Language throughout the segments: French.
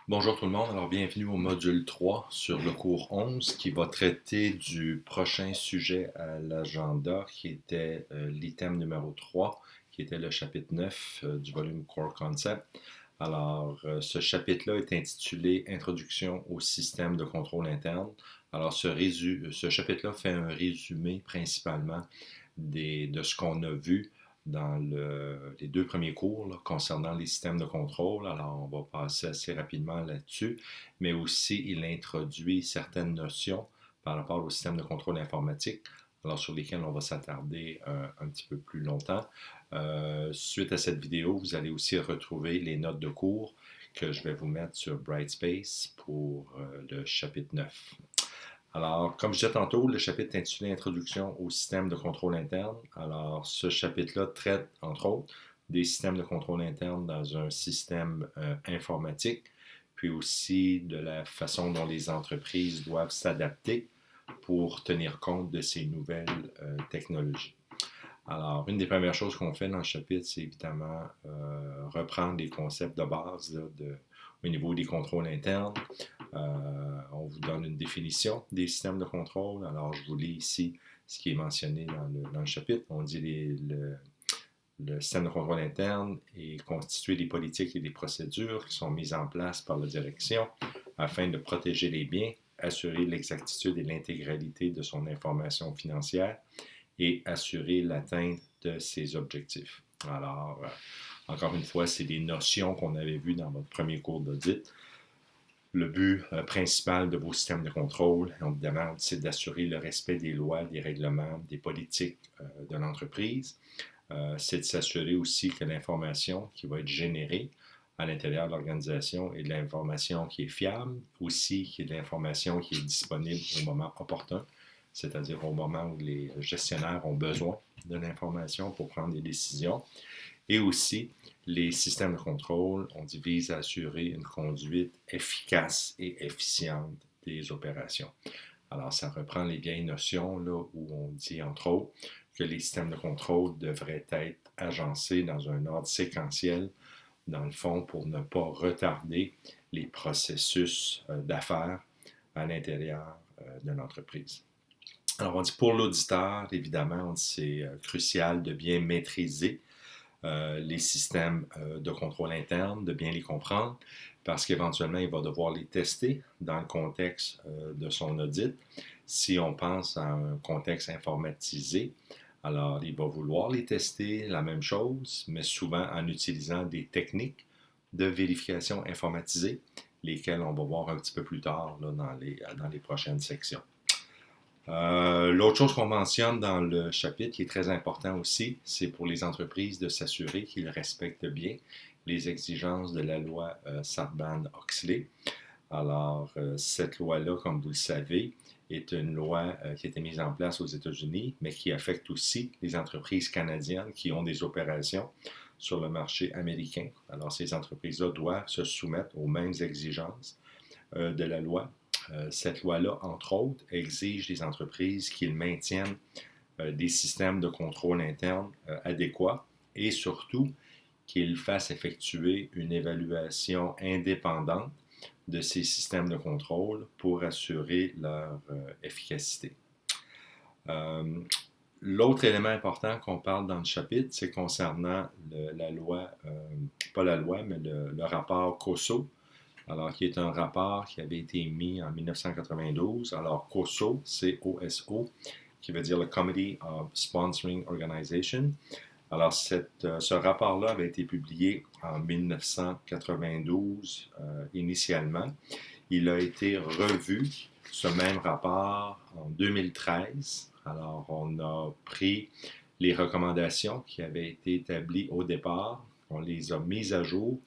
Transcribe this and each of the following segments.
Bonjour tout le monde, alors bienvenue au module 3 sur le cours 11 qui va traiter du prochain sujet à l'agenda qui était l'item numéro 3 qui était le chapitre 9 du volume Core Concept. Alors ce chapitre-là est intitulé Introduction au système de contrôle interne. Alors ce chapitre-là fait un résumé principalement de ce qu'on a vu dans les deux premiers cours là, concernant les systèmes de contrôle. Alors, on va passer assez rapidement là-dessus, mais aussi il introduit certaines notions par rapport au système de contrôle informatique, alors sur lesquelles on va s'attarder un petit peu plus longtemps. Suite à cette vidéo, vous allez aussi retrouver les notes de cours que je vais vous mettre sur Brightspace pour le chapitre 9. Alors, comme je disais tantôt, le chapitre est intitulé Introduction au système de contrôle interne. Alors, ce chapitre-là traite, entre autres, des systèmes de contrôle interne dans un système informatique, puis aussi de la façon dont les entreprises doivent s'adapter pour tenir compte de ces nouvelles technologies. Alors, une des premières choses qu'on fait dans le chapitre, c'est évidemment reprendre les concepts de base là, au niveau des contrôles internes. On vous donne une définition des systèmes de contrôle. Alors, je vous lis ici ce qui est mentionné dans le chapitre. On dit le système de contrôle interne est constitué des politiques et des procédures qui sont mises en place par la direction afin de protéger les biens, assurer l'exactitude et l'intégralité de son information financière et assurer l'atteinte de ses objectifs. Alors, encore une fois, c'est des notions qu'on avait vues dans votre premier cours d'audit. Le but principal de vos systèmes de contrôle, évidemment, c'est d'assurer le respect des lois, des règlements, des politiques de l'entreprise. C'est de s'assurer aussi que l'information qui va être générée à l'intérieur de l'organisation est de l'information qui est fiable, aussi qui est de l'information qui est disponible au moment opportun, c'est-à-dire au moment où les gestionnaires ont besoin de l'information pour prendre des décisions. Et aussi, les systèmes de contrôle, on divise à assurer une conduite efficace et efficiente des opérations. Alors, ça reprend les vieilles notions là, où on dit, entre autres, que les systèmes de contrôle devraient être agencés dans un ordre séquentiel, dans le fond, pour ne pas retarder les processus d'affaires à l'intérieur de l'entreprise. Alors, on dit pour l'auditeur, évidemment, c'est crucial de bien maîtriser les systèmes de contrôle interne, de bien les comprendre, parce qu'éventuellement, il va devoir les tester dans le contexte de son audit. Si on pense à un contexte informatisé, alors il va vouloir les tester, la même chose, mais souvent en utilisant des techniques de vérification informatisée, lesquelles on va voir un petit peu plus tard là, dans les prochaines sections. L'autre chose qu'on mentionne dans le chapitre, qui est très important aussi, c'est pour les entreprises de s'assurer qu'ils respectent bien les exigences de la loi Sarbanes-Oxley. Alors, cette loi-là, comme vous le savez, est une loi qui a été mise en place aux États-Unis, mais qui affecte aussi les entreprises canadiennes qui ont des opérations sur le marché américain. Alors, ces entreprises-là doivent se soumettre aux mêmes exigences de la loi. Cette loi-là, entre autres, exige des entreprises qu'ils maintiennent des systèmes de contrôle interne adéquats et surtout qu'ils fassent effectuer une évaluation indépendante de ces systèmes de contrôle pour assurer leur efficacité. L'autre élément important qu'on parle dans le chapitre, c'est concernant la loi, pas la loi, mais le rapport COSO, alors qui est un rapport qui avait été émis en 1992. Alors COSO, C-O-S-O, qui veut dire le Committee of Sponsoring Organization. Alors ce rapport-là avait été publié en 1992 initialement. Il a été revu, ce même rapport, en 2013. Alors on a pris les recommandations qui avaient été établies au départ, on les a mises à jour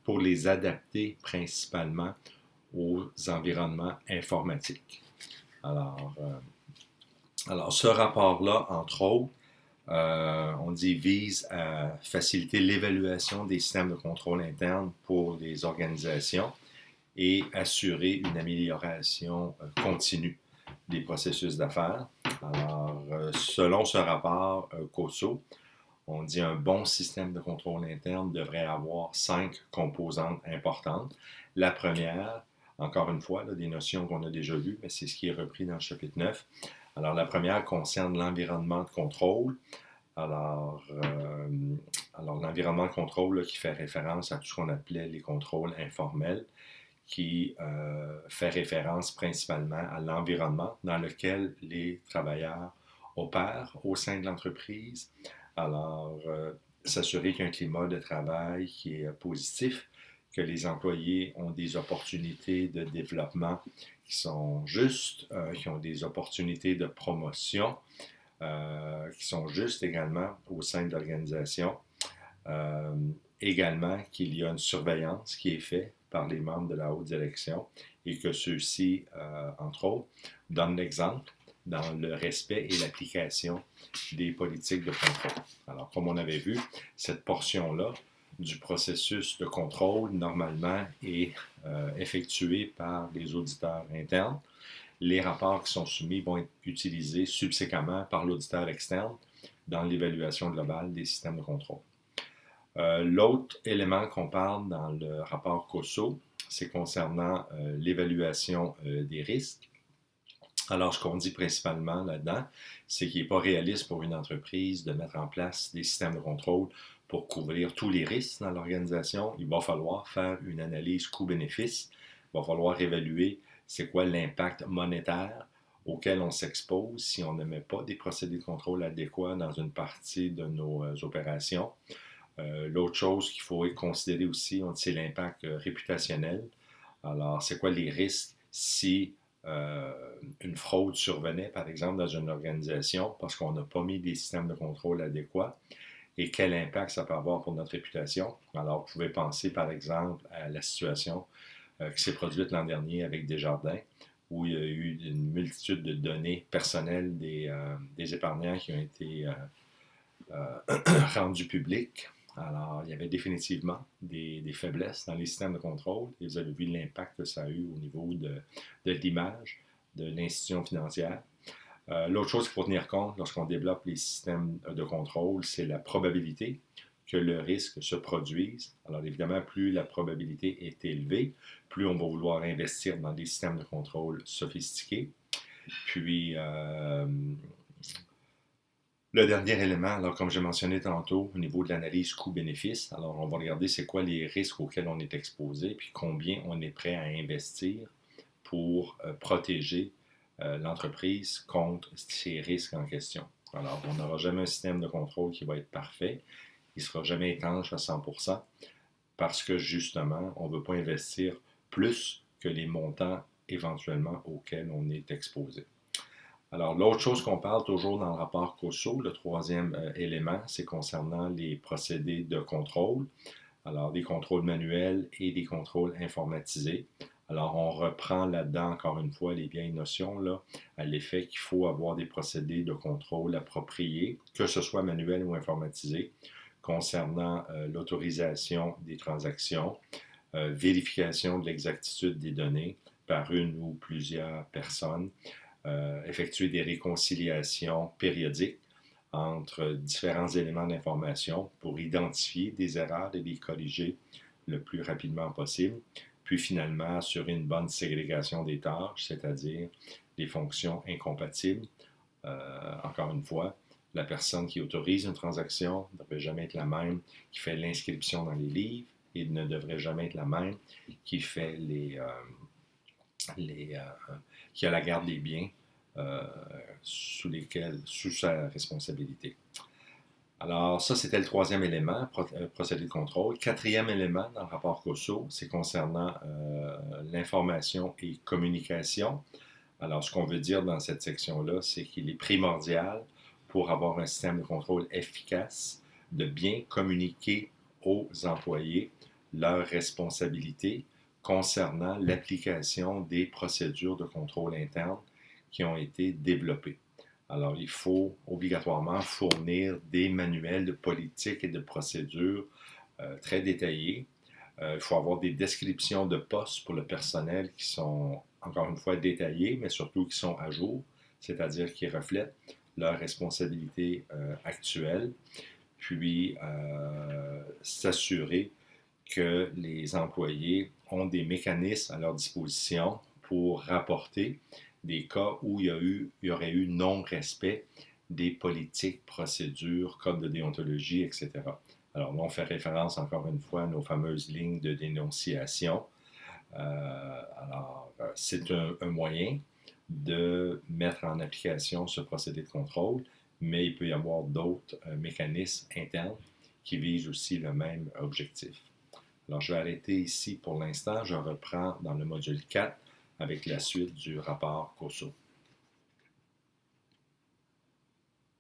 pour les adapter principalement aux environnements informatiques. Alors ce rapport-là, entre autres, on dit vise à faciliter l'évaluation des systèmes de contrôle interne pour les organisations et assurer une amélioration continue des processus d'affaires. Alors, selon ce rapport COSO, On dit un bon système de contrôle interne devrait avoir 5 composantes importantes. La première, encore une fois, là, des notions qu'on a déjà vues, mais c'est ce qui est repris dans le chapitre 9. Alors, la première concerne l'environnement de contrôle. Alors, l'environnement de contrôle là, qui fait référence à tout ce qu'on appelait les contrôles informels, qui fait référence principalement à l'environnement dans lequel les travailleurs opèrent au sein de l'entreprise. Alors, s'assurer qu'il y a un climat de travail qui est positif, que les employés ont des opportunités de développement qui sont justes, qui ont des opportunités de promotion qui sont justes également au sein de l'organisation. Euh, Également qu'il y a une surveillance qui est faite par les membres de la haute direction et que ceux-ci, entre autres, donnent l'exemple dans le respect et l'application des politiques de contrôle. Alors, comme on avait vu, cette portion-là du processus de contrôle, normalement, est effectuée par les auditeurs internes. Les rapports qui sont soumis vont être utilisés subséquemment par l'auditeur externe dans l'évaluation globale des systèmes de contrôle. L'autre élément qu'on parle dans le rapport COSO, c'est concernant l'évaluation des risques. Alors, ce qu'on dit principalement là-dedans, c'est qu'il n'est pas réaliste pour une entreprise de mettre en place des systèmes de contrôle pour couvrir tous les risques dans l'organisation. Il va falloir faire une analyse coût-bénéfice. Il va falloir évaluer c'est quoi l'impact monétaire auquel on s'expose si on ne met pas des procédés de contrôle adéquats dans une partie de nos opérations. L'autre chose qu'il faut considérer aussi, c'est l'impact réputationnel. Alors, c'est quoi les risques si une fraude survenait, par exemple, dans une organisation parce qu'on n'a pas mis des systèmes de contrôle adéquats et quel impact ça peut avoir pour notre réputation. Alors, vous pouvez penser, par exemple, à la situation qui s'est produite l'an dernier avec Desjardins, où il y a eu une multitude de données personnelles des épargnants qui ont été rendues publiques. Alors, il y avait définitivement des faiblesses dans les systèmes de contrôle et vous avez vu l'impact que ça a eu au niveau de l'image de l'institution financière. L'autre chose qu'il faut tenir compte lorsqu'on développe les systèmes de contrôle, c'est la probabilité que le risque se produise. Alors évidemment, plus la probabilité est élevée, plus on va vouloir investir dans des systèmes de contrôle sophistiqués. Puis, le dernier élément, alors comme j'ai mentionné tantôt, au niveau de l'analyse coût-bénéfice, alors on va regarder c'est quoi les risques auxquels on est exposé, puis combien on est prêt à investir pour protéger l'entreprise contre ces risques en question. Alors, on n'aura jamais un système de contrôle qui va être parfait. Il ne sera jamais étanche à 100% parce que justement, on ne veut pas investir plus que les montants éventuellement auxquels on est exposé. Alors, l'autre chose qu'on parle toujours dans le rapport COSO, le troisième élément, c'est concernant les procédés de contrôle. Alors, des contrôles manuels et des contrôles informatisés. Alors, on reprend là-dedans, encore une fois, les vieilles notions, là, à l'effet qu'il faut avoir des procédés de contrôle appropriés, que ce soit manuel ou informatisé, concernant l'autorisation des transactions, vérification de l'exactitude des données par une ou plusieurs personnes, effectuer des réconciliations périodiques entre différents éléments d'information pour identifier des erreurs et les corriger le plus rapidement possible, puis finalement assurer une bonne ségrégation des tâches, c'est-à-dire les fonctions incompatibles. Encore une fois, la personne qui autorise une transaction ne devrait jamais être la même qui fait l'inscription dans les livres et ne devrait jamais être la même qui fait qui a la garde des biens sous sa responsabilité. Alors, ça, c'était le troisième élément, procédé de contrôle. Quatrième élément dans le rapport COSO, c'est concernant l'information et communication. Alors, ce qu'on veut dire dans cette section-là, c'est qu'il est primordial pour avoir un système de contrôle efficace de bien communiquer aux employés leurs responsabilités concernant l'application des procédures de contrôle interne qui ont été développées. Alors, il faut obligatoirement fournir des manuels de politique et de procédures très détaillés. Il faut avoir des descriptions de postes pour le personnel qui sont, encore une fois, détaillées, mais surtout qui sont à jour, c'est-à-dire qui reflètent leurs responsabilités actuelles. puis s'assurer que les employés ont des mécanismes à leur disposition pour rapporter des cas où il y aurait eu non-respect des politiques, procédures, codes de déontologie, etc. Alors là, on fait référence encore une fois à nos fameuses lignes de dénonciation. C'est un moyen de mettre en application ce procédé de contrôle, mais il peut y avoir d'autres mécanismes internes qui visent aussi le même objectif. Alors, je vais arrêter ici pour l'instant. Je reprends dans le module 4 avec la suite du rapport COSO.